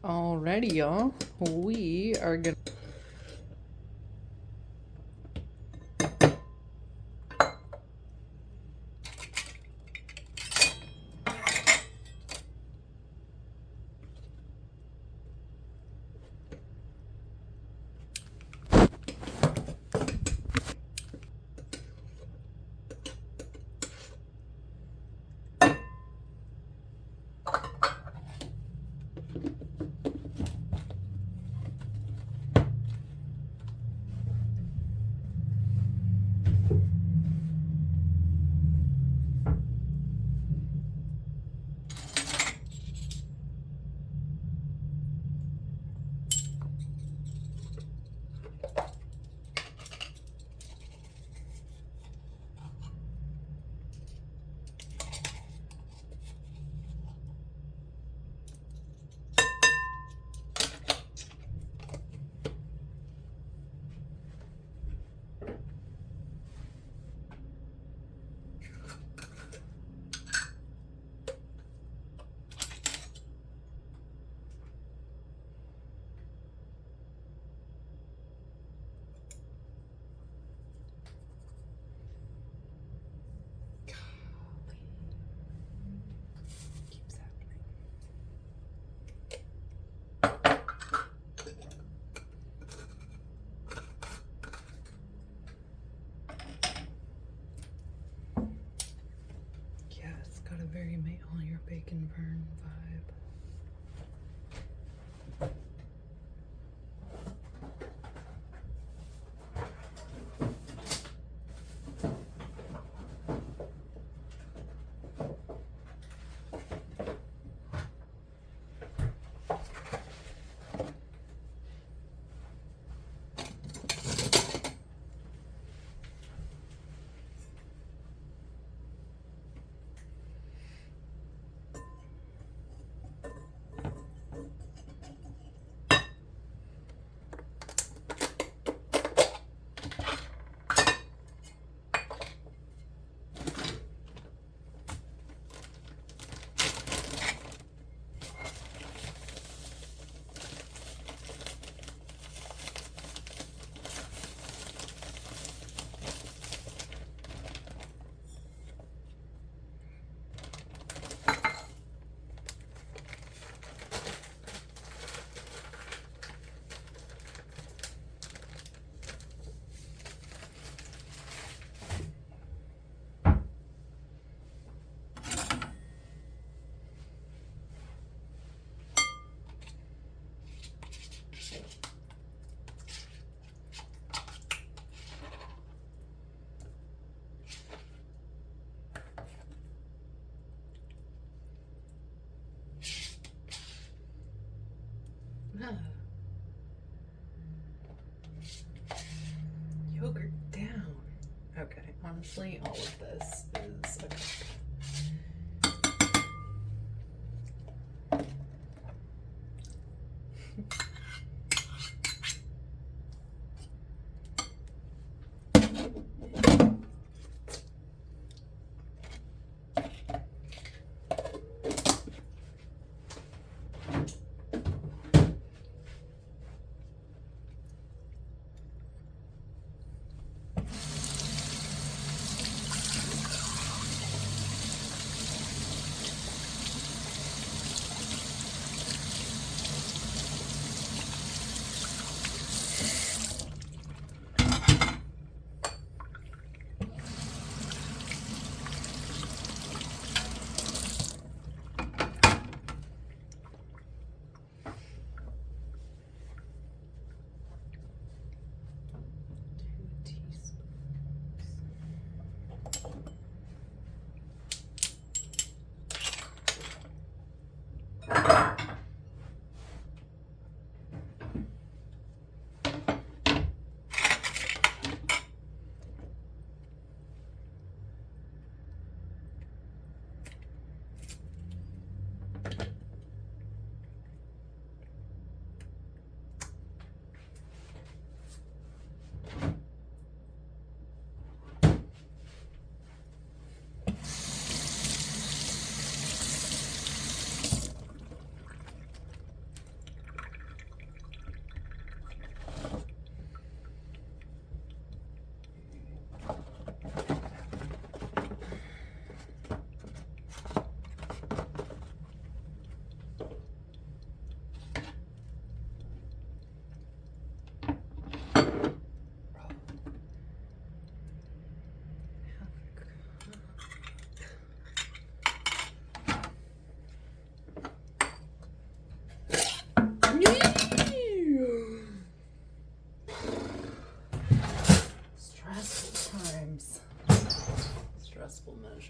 Alrighty, y'all. We are gonna. Keeps happening. Yeah, it's got a very May all your bacon burn vibe. Ah. Yogurt down. Okay, honestly, all of this is a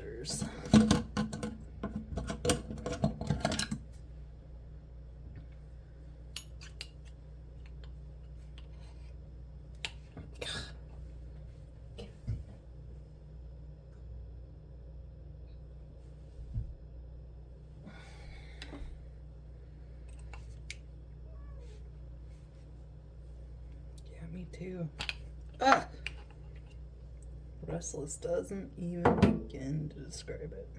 textures. Me too. Ah! Restless doesn't even begin to describe it.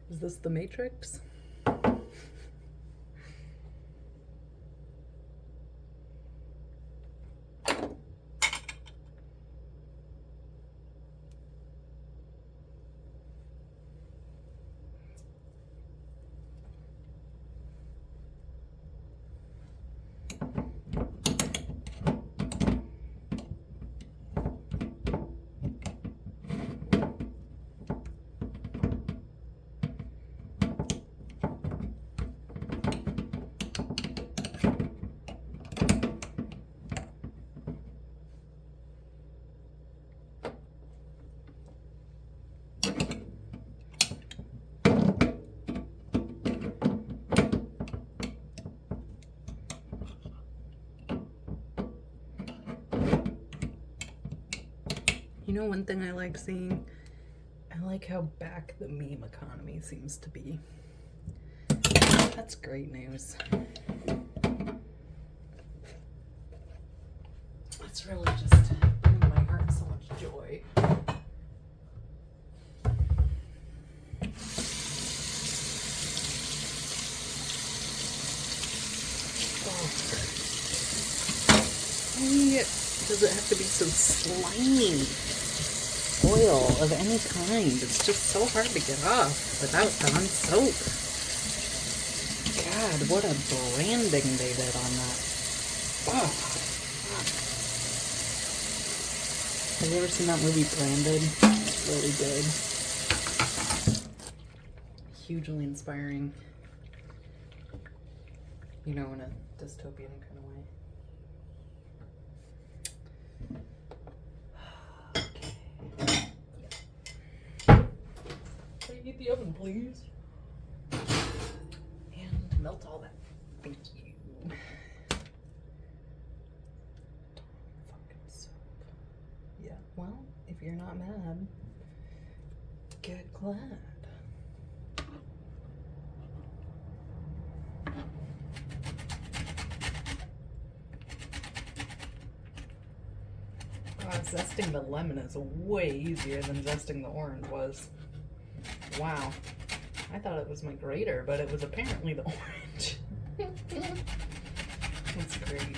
Is this the Matrix? You know, one thing I like seeing, I like how back the meme economy seems to be. That's great news. It's really just bringing my heart so much joy. Why does it have to be so slimy? Oil of any kind. It's just so hard to get off without Dawn soap. God, what a branding they did on that. Oh. Have you ever seen that movie Branded? It's really good. Hugely inspiring. You know, in a dystopian kind of way. Heat the oven, please. And melt all that. Thank you. Fucking soap. Yeah, well, if you're not mad, get glad. Zesting the lemon is way easier than zesting the orange was. Wow. I thought it was my grater, but it was apparently the orange. That's great.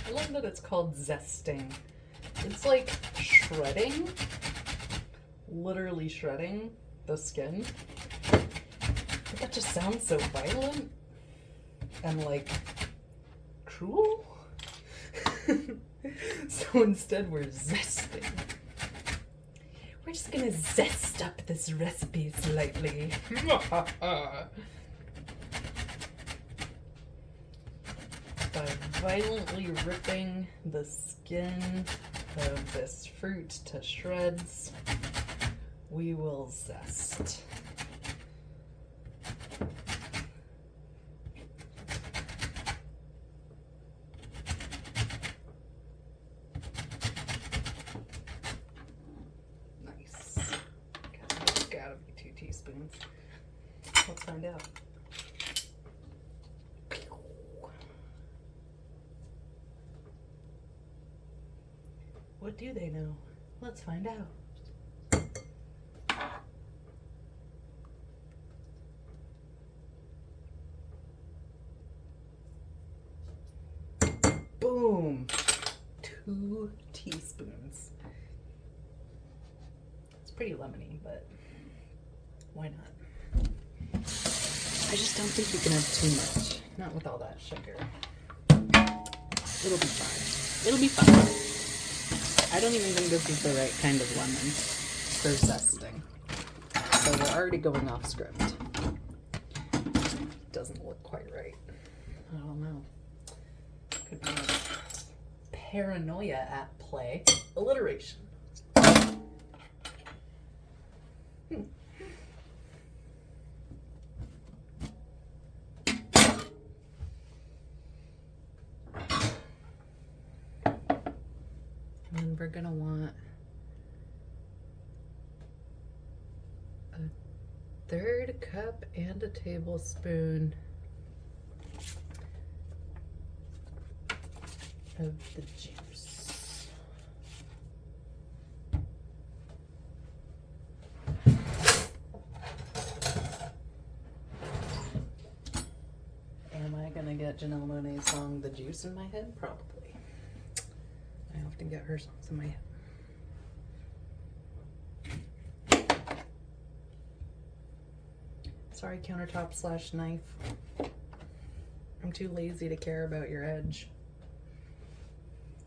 I love that it's called zesting. It's like shredding, literally shredding the skin. But that just sounds so violent and like cruel. So instead we're zesting. We're just gonna zest up this recipe slightly. By violently ripping the skin of this fruit to shreds, we will zest. Nice. Okay. teaspoons. Let's find out. What do they know? Let's find out. Boom! 2 teaspoons. It's pretty lemony, but why not? I just don't think you can have too much. Not with all that sugar. It'll be fine. It'll be fine. I don't even think this is the right kind of lemon for zesting. So we're already going off script. Doesn't look quite right. I don't know. Could be paranoia at play. Alliteration. And we're gonna want a 1/3 cup and a tablespoon of the juice. Am I gonna get Janelle Monáe's song "The Juice" in my head? Probably. I often get her songs in my head. Sorry, countertop/knife. I'm too lazy to care about your edge.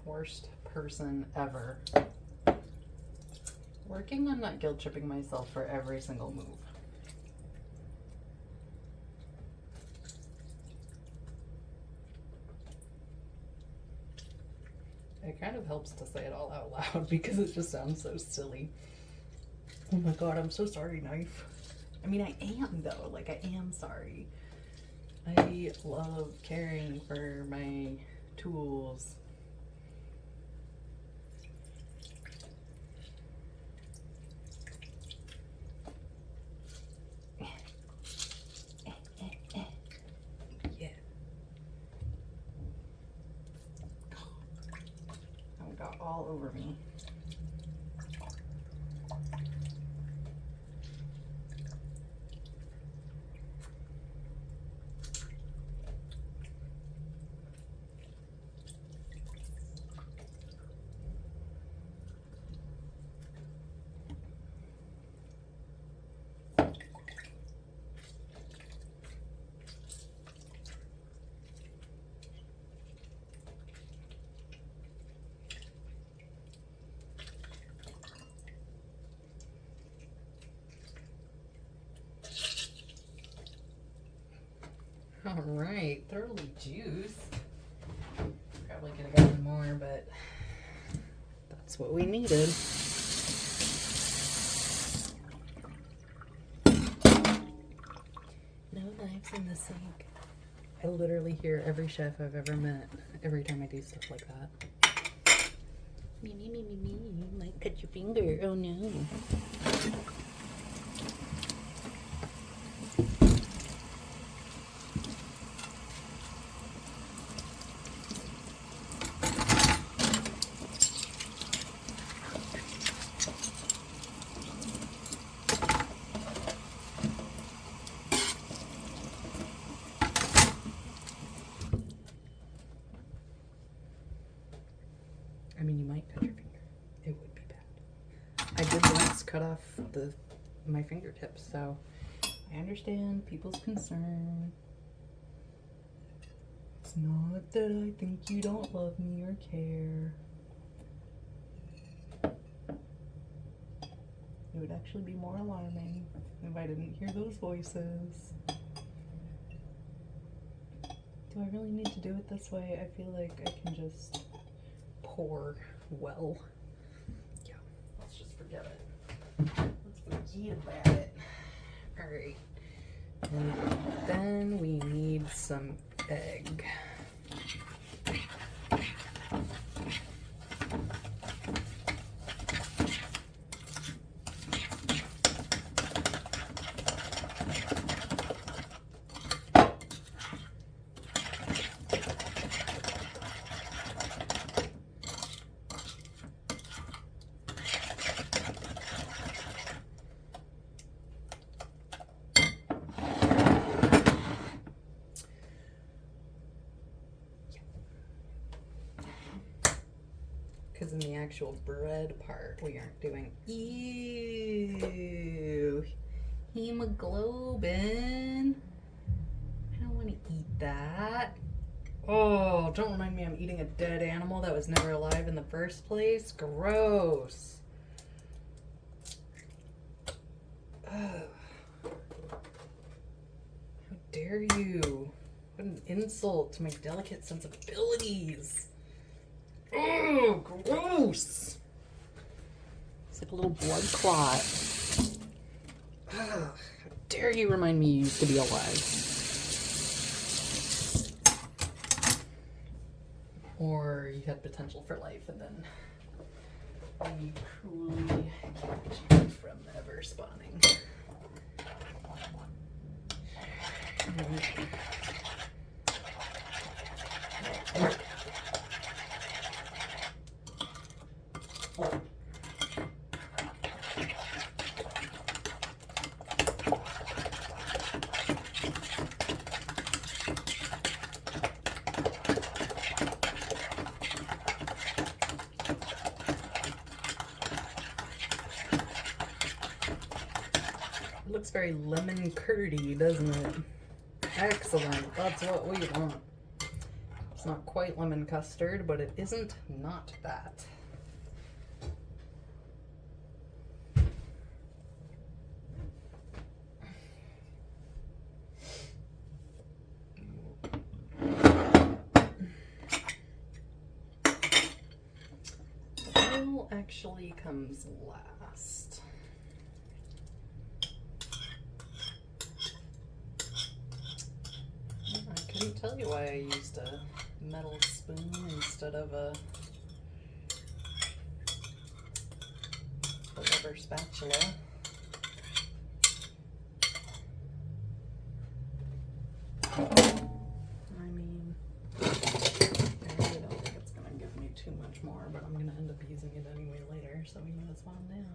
Worst person ever. Working on not guilt tripping myself for every single move. It kind of helps to say it all out loud because it just sounds so silly. Oh my god, I'm so sorry, knife. I mean, I am though. Like, I am sorry. I love caring for my tools. Yeah. It got all over me. All right, thoroughly juiced. Probably could have gotten more, but that's what we needed. No knives in the sink. I literally hear every chef I've ever met every time I do stuff like that. Me, you might cut your finger. Oh no. I mean, you might cut your finger. It would be bad. I did once cut off my fingertips, so I understand people's concern. It's not that I think you don't love me or care. It would actually be more alarming if I didn't hear those voices. Do I really need to do it this way? I feel like I can just pour well. Yeah, let's just forget it. Let's forget about it. Alright. And then we need some egg. because in the actual bread part, we aren't doing, ew, hemoglobin. I don't want to eat that. Oh, don't remind me I'm eating a dead animal that was never alive in the first place. Gross. Ugh. How dare you? What an insult to my delicate sensibilities. Oh, gross. It's like a little blood clot. Ugh. How dare you remind me you used to be alive. Or you had potential for life and then we cruelly kept you from ever spawning. It looks very lemon curdy, doesn't it? Excellent. That's what we want. It's not quite lemon custard, but it isn't not that. The oil actually comes last. I couldn't tell you why I used a metal spoon instead of a rubber spatula. I mean, I really don't think it's going to give me too much more, but I'm going to end up using it anyway later, so we might as well now.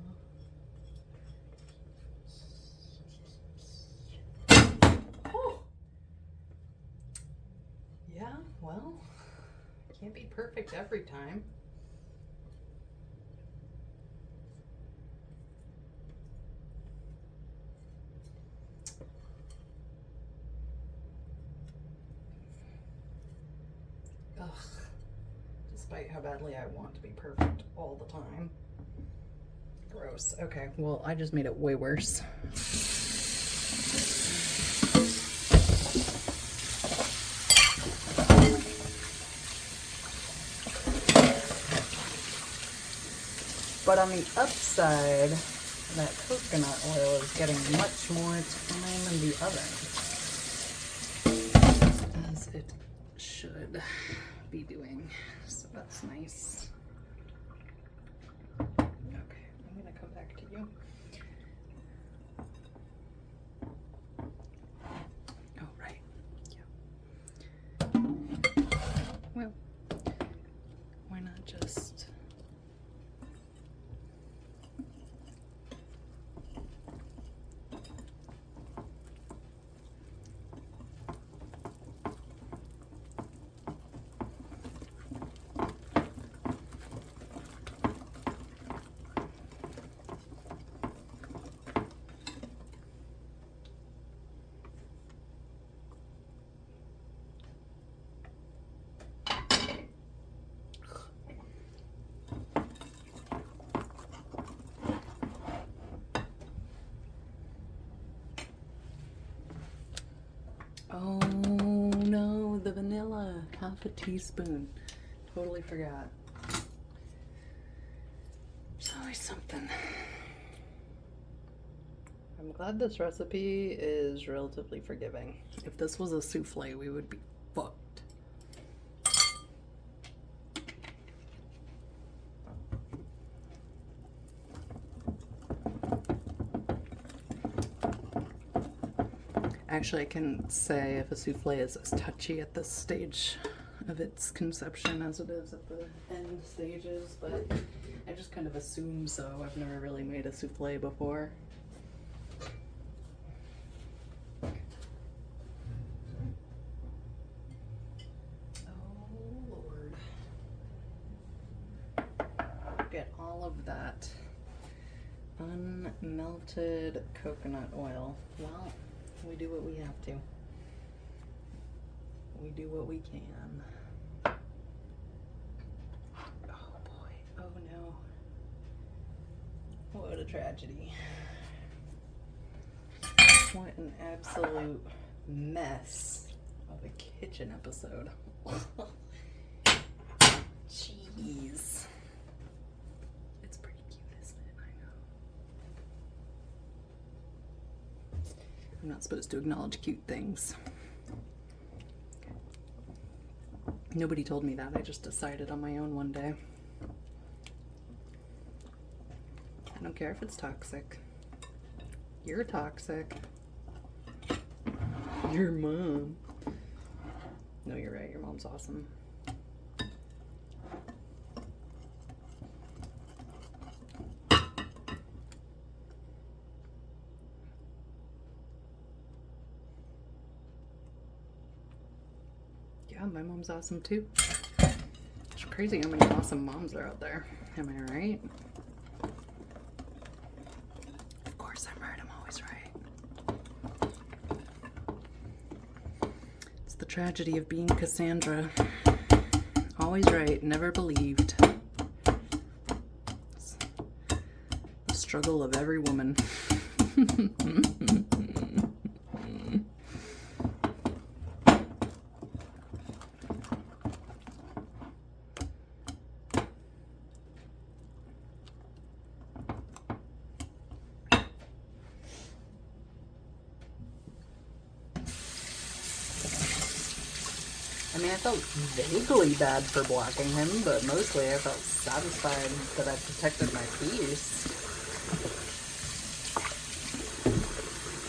Oh! Yeah, well, can't be perfect every time. Ugh. Despite how badly I want to be perfect all the time. Gross. Okay, well, I just made it way worse. But on the upside, that coconut oil is getting much more time in the oven, as it should be doing. So that's nice. Okay, I'm gonna come back to you. Oh, right. Yeah. Well, why not just... Oh no, the vanilla, half a teaspoon. Totally forgot. There's always something. I'm glad this recipe is relatively forgiving. If this was a souffle, we would be fucked. Actually, I can say if a souffle is as touchy at this stage of its conception as it is at the end stages, but I just kind of assume so. I've never really made a souffle before. Oh, Lord. of that unmelted coconut oil. Well, we do what we have to. We do what we can. Oh boy, oh no. What a tragedy. What an absolute mess of a kitchen episode. Jeez. It's pretty cute, isn't it? I know. I'm not supposed to acknowledge cute things. Nobody told me that. I just decided on my own one day. I don't care if it's toxic. You're toxic. Your mom. No, you're right. Your mom's awesome. Yeah, my mom's awesome too. It's crazy how many awesome moms are out there. Am I right? Of course I'm right. I'm always right. It's the tragedy of being Cassandra. Always right, never believed. It's the struggle of every woman. I mean, I felt vaguely bad for blocking him, but mostly I felt satisfied that I protected my peace.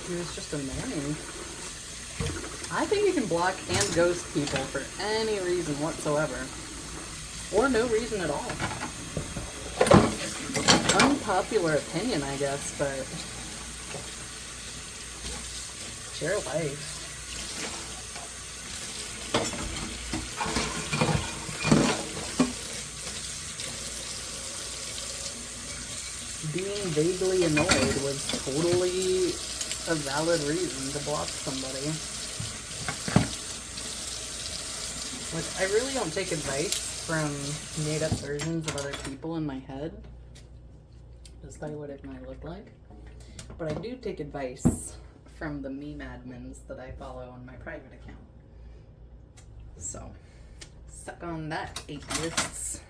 He was just annoying. I think you can block and ghost people for any reason whatsoever. Or no reason at all. Unpopular opinion, I guess, but it's your life. Being vaguely annoyed was totally a valid reason to block somebody. Like, I really don't take advice from made-up versions of other people in my head, just by what it might look like. But I do take advice from the meme admins that I follow on my private account. So, suck on that, atheists.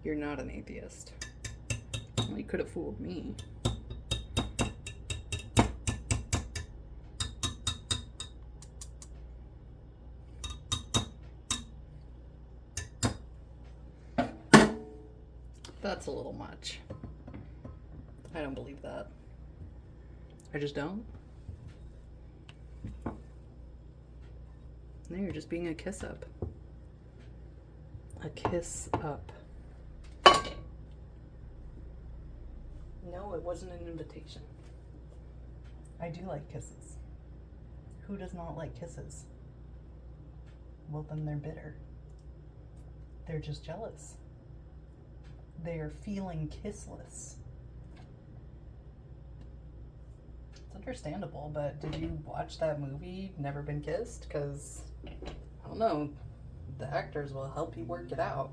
You're not an atheist. Well, you could have fooled me. That's a little much. I don't believe that. I just don't. No, you're just being a kiss up. A kiss up. No, it wasn't an invitation. I do like kisses. Who does not like kisses? Well, then they're bitter. They're just jealous. They are feeling kissless. It's understandable, but did you watch that movie, Never Been Kissed? Because, I don't know, the actors will help you work it out.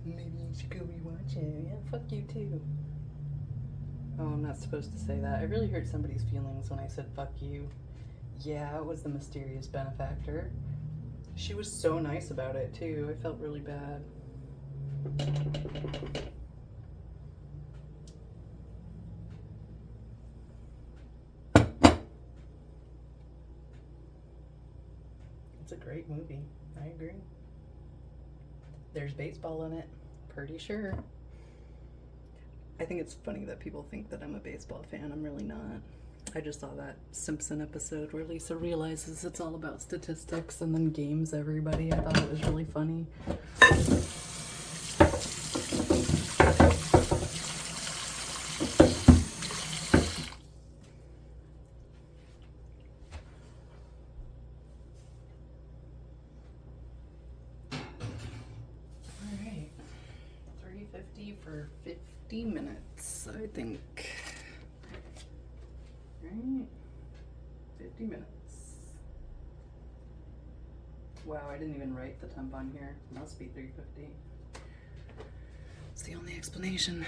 Maybe you should go rewatch it. Yeah, fuck you too. Oh, I'm not supposed to say that. I really hurt somebody's feelings when I said fuck you. Yeah, it was the mysterious benefactor. She was so nice about it too. I felt really bad. It's a great movie. I agree. There's baseball in it. Pretty sure. I think it's funny that people think that I'm a baseball fan. I'm really not. I just saw that Simpson episode where Lisa realizes it's all about statistics and then games everybody. I thought it was really funny. ready for 50 minutes, I think. Right? 50 minutes. Wow, I didn't even write the temp on here. Must be 350. It's the only explanation.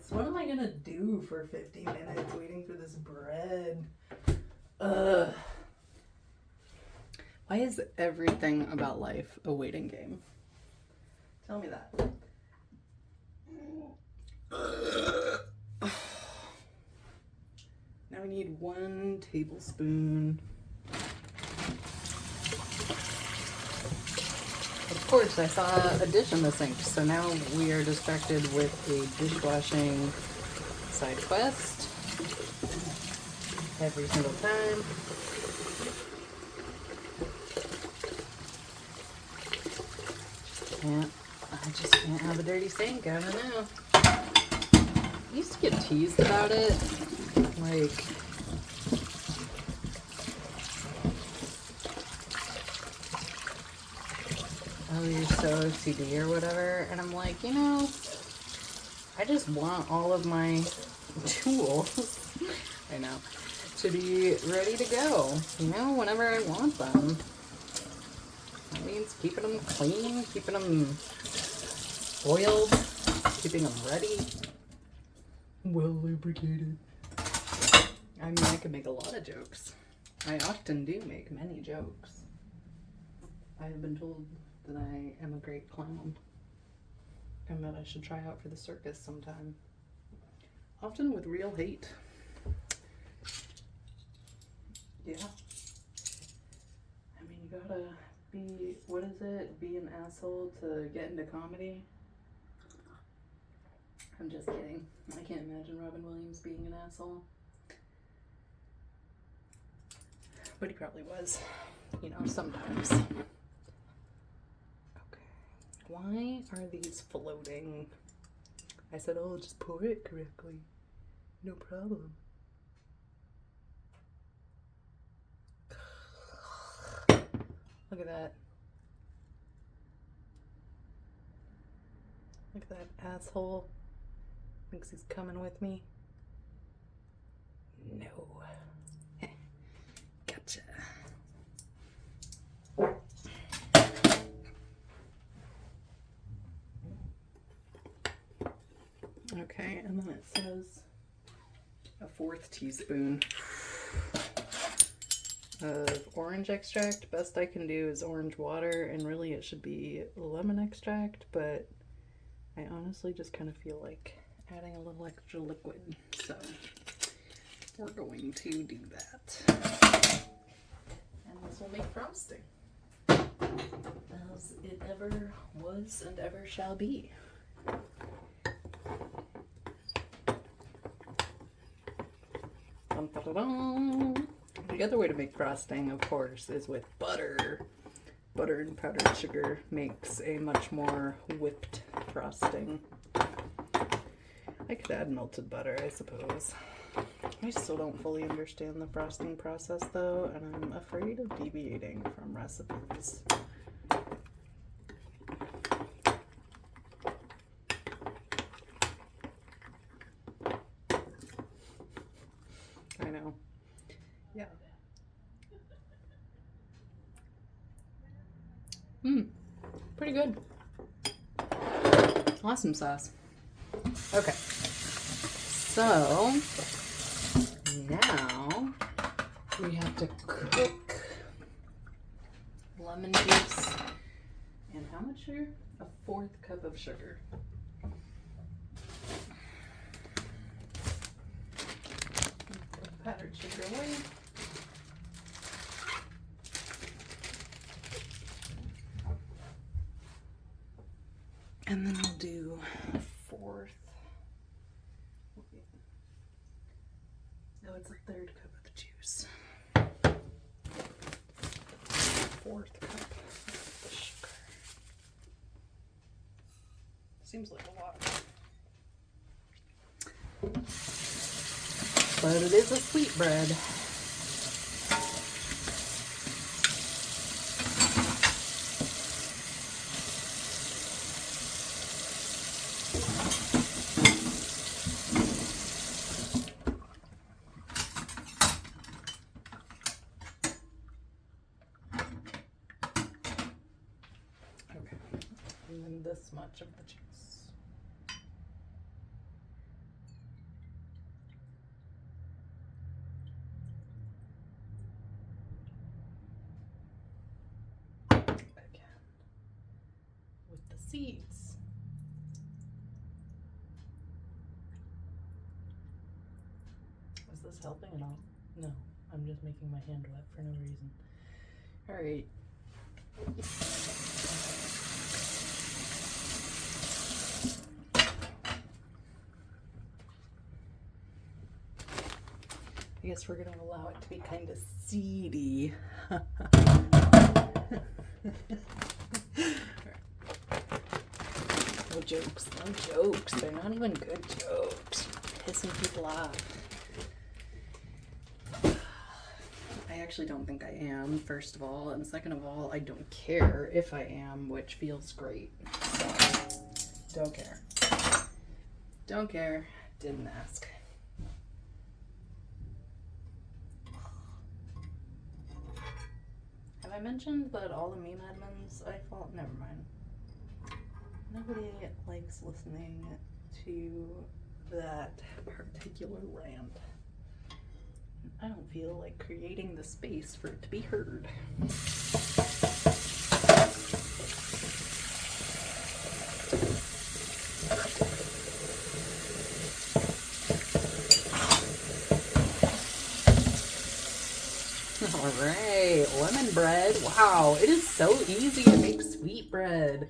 What am I gonna do for 50 minutes waiting for this bread? Ugh. Why is everything about life a waiting game? Tell me that. Now we need 1 tablespoon. Of course, I saw a dish in the sink, so now we are distracted with a dishwashing side quest every single time. I just can't have a dirty sink, I don't know. I used to get teased about it, like, oh, you're so OCD or whatever, and I'm like, you know, I just want all of my tools, I know, to be ready to go, you know, whenever I want them. That means keeping them clean, keeping them oiled, keeping them ready, well lubricated. I mean, I could make a lot of jokes. I often do make many jokes. I have been told that I am a great clown and that I should try out for the circus sometime. Often with real hate. Yeah. I mean, you gotta be, what is it? Be an asshole to get into comedy? I'm just kidding. I can't imagine Robin Williams being an asshole. But he probably was, you know, sometimes. Why are these floating? I said, oh, just pour it correctly. No problem. Look at that. Look at that asshole. Thinks he's coming with me. No. Gotcha. Okay, and then it says a 1/4 teaspoon of orange extract. Best I can do is orange water, and really it should be lemon extract, but I honestly just kind of feel like adding a little extra liquid, so we're going to do that. And this will make frosting, as it ever was and ever shall be. Dun, dun, dun, dun. The other way to make frosting, of course, is with butter. Butter and powdered sugar makes a much more whipped frosting. I could add melted butter, I suppose. I still don't fully understand the frosting process, though, and I'm afraid of deviating from recipes. I know. Yeah. Pretty good. Awesome sauce. Okay. So now we have to cook lemon juice and how much sugar? A 1/4 cup of sugar. Put powdered sugar away. And then I'll do a 1/4. No, it's a 1/3 cup of juice. 1/4 cup of sugar. Seems like a lot. But it is a sweetbread. Okay, and then this much of the juice. Again, with the seeds. Is this helping at all? No, I'm just making my hand wet for no reason. All right. I guess we're gonna allow it to be kind of seedy. No jokes, no jokes. They're not even good jokes. Pissing people off. I actually don't think I am, first of all, and second of all, I don't care if I am, which feels great. So, don't care. Don't care. Didn't ask. Have I mentioned that all the meme admins I follow? Never mind. Nobody likes listening to that particular rant. I don't feel like creating the space for it to be heard. All right, lemon bread. Wow, it is so easy to make sweet bread.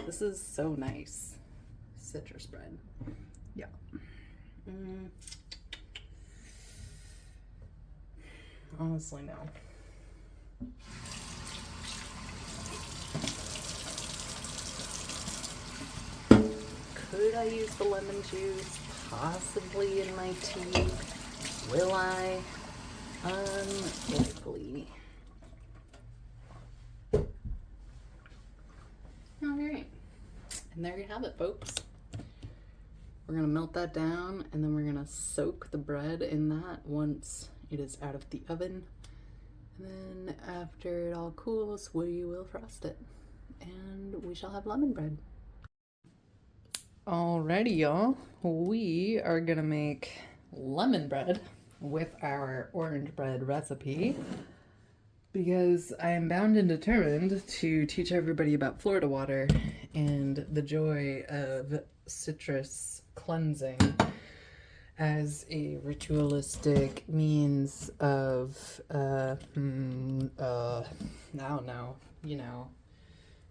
This is so nice. Citrus bread. Yeah. Honestly, no. Could I use the lemon juice? Possibly in my tea. Will I? Unlikely. Alright. And there you have it, folks. We're going to melt that down, and then we're going to soak the bread in that once it is out of the oven. And then after it all cools, we will frost it. And we shall have lemon bread. Alrighty, y'all. We are gonna make lemon bread with our orange bread recipe because I am bound and determined to teach everybody about Florida water and the joy of citrus cleansing as a ritualistic means of, I don't know,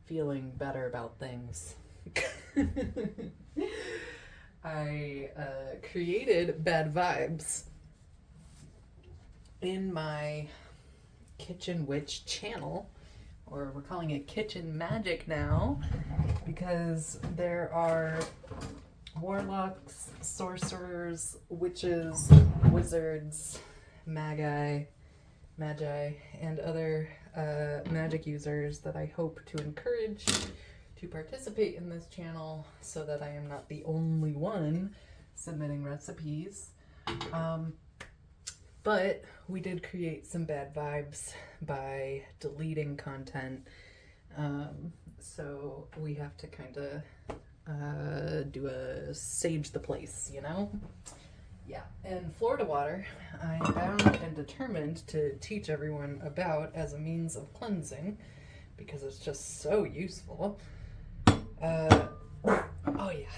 feeling better about things. I created bad vibes in my Kitchen Witch channel, or we're calling it Kitchen Magic now, because there are warlocks, sorcerers, witches, wizards, magi, and other magic users that I hope to encourage to participate in this channel so that I am not the only one submitting recipes. But we did create some bad vibes by deleting content. So we have to kind of do a sage the place, Yeah, and Florida water, I am bound and determined to teach everyone about as a means of cleansing because it's just so useful. Oh yeah,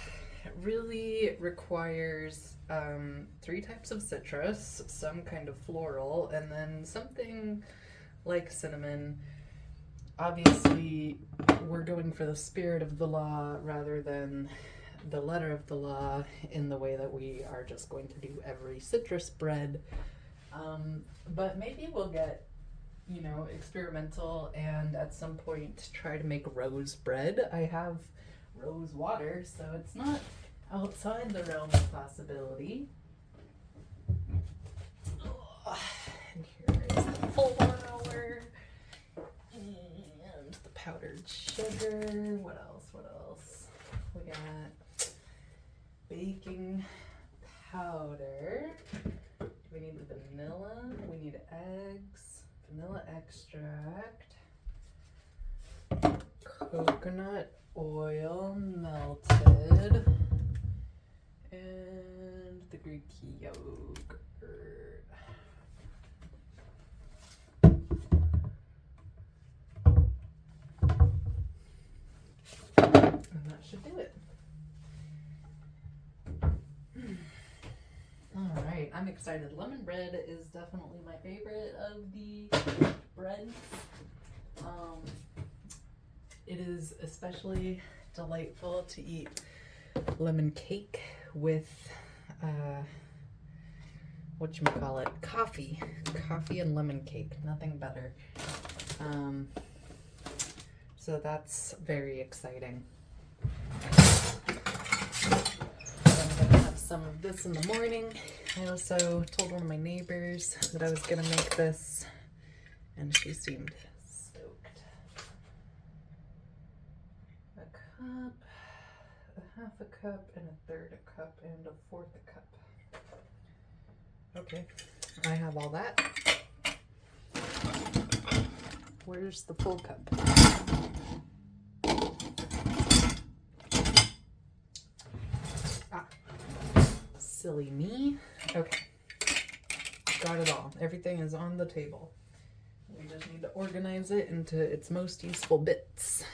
it really requires 3 types of citrus, some kind of floral, and then something like cinnamon. Obviously, we're going for the spirit of the law rather than the letter of the law in the way that we are just going to do every citrus bread. But maybe we'll get experimental and at some point try to make rose bread. I have rose water, so it's not outside the realm of possibility. And here is the flour and the powdered sugar. What else? We got baking powder. Do we need the vanilla? We need eggs, vanilla extract, coconut oil melted, and the Greek yogurt. And that should do it. All right, I'm excited. Lemon bread is definitely my favorite of the breads. It is especially delightful to eat lemon cake with coffee and lemon cake, nothing better. So that's very exciting. I'm gonna have some of this in the morning. I also told one of my neighbors that I was gonna make this, and she seemed stoked. A cup, a half a cup, and a third a cup, and a fourth a cup. Okay, I have all that. Where's the full cup? Silly me. Okay, got it all. Everything is on the table. We just need to organize it into its most useful bits.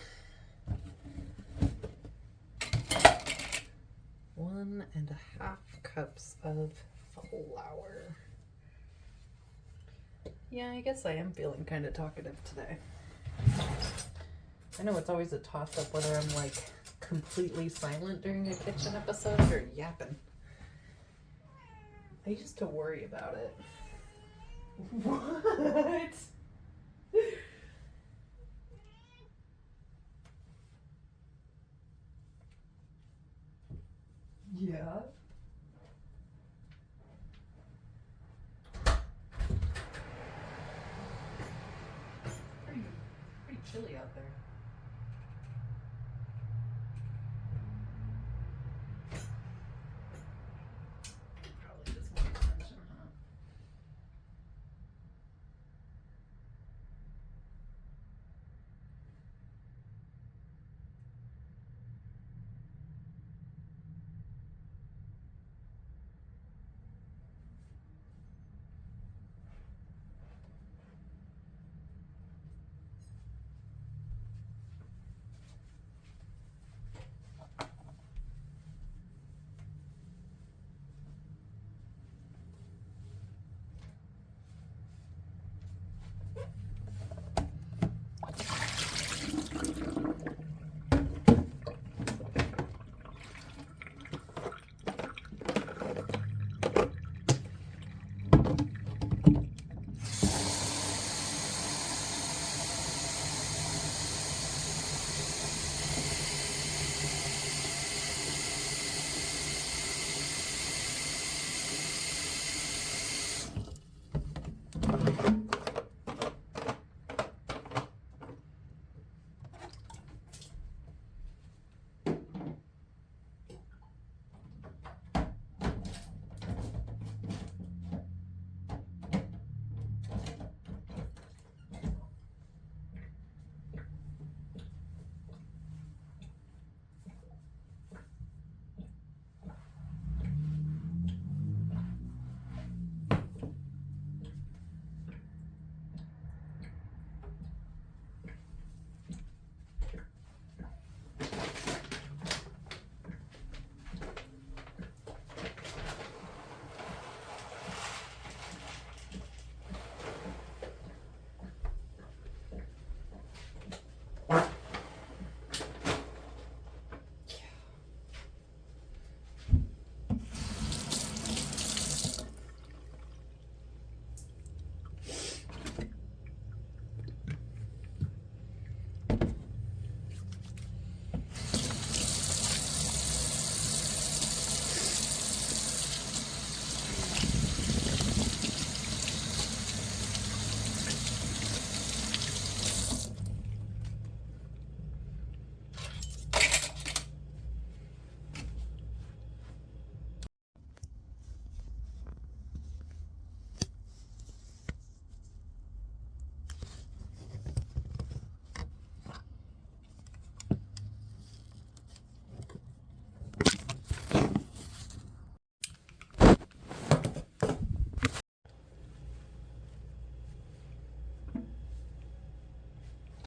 1.5 cups of flour. Yeah, I guess I am feeling kind of talkative today. I know it's always a toss-up whether I'm like completely silent during a kitchen episode or yapping. I used to worry about it. What? Yeah. Pretty chilly out there.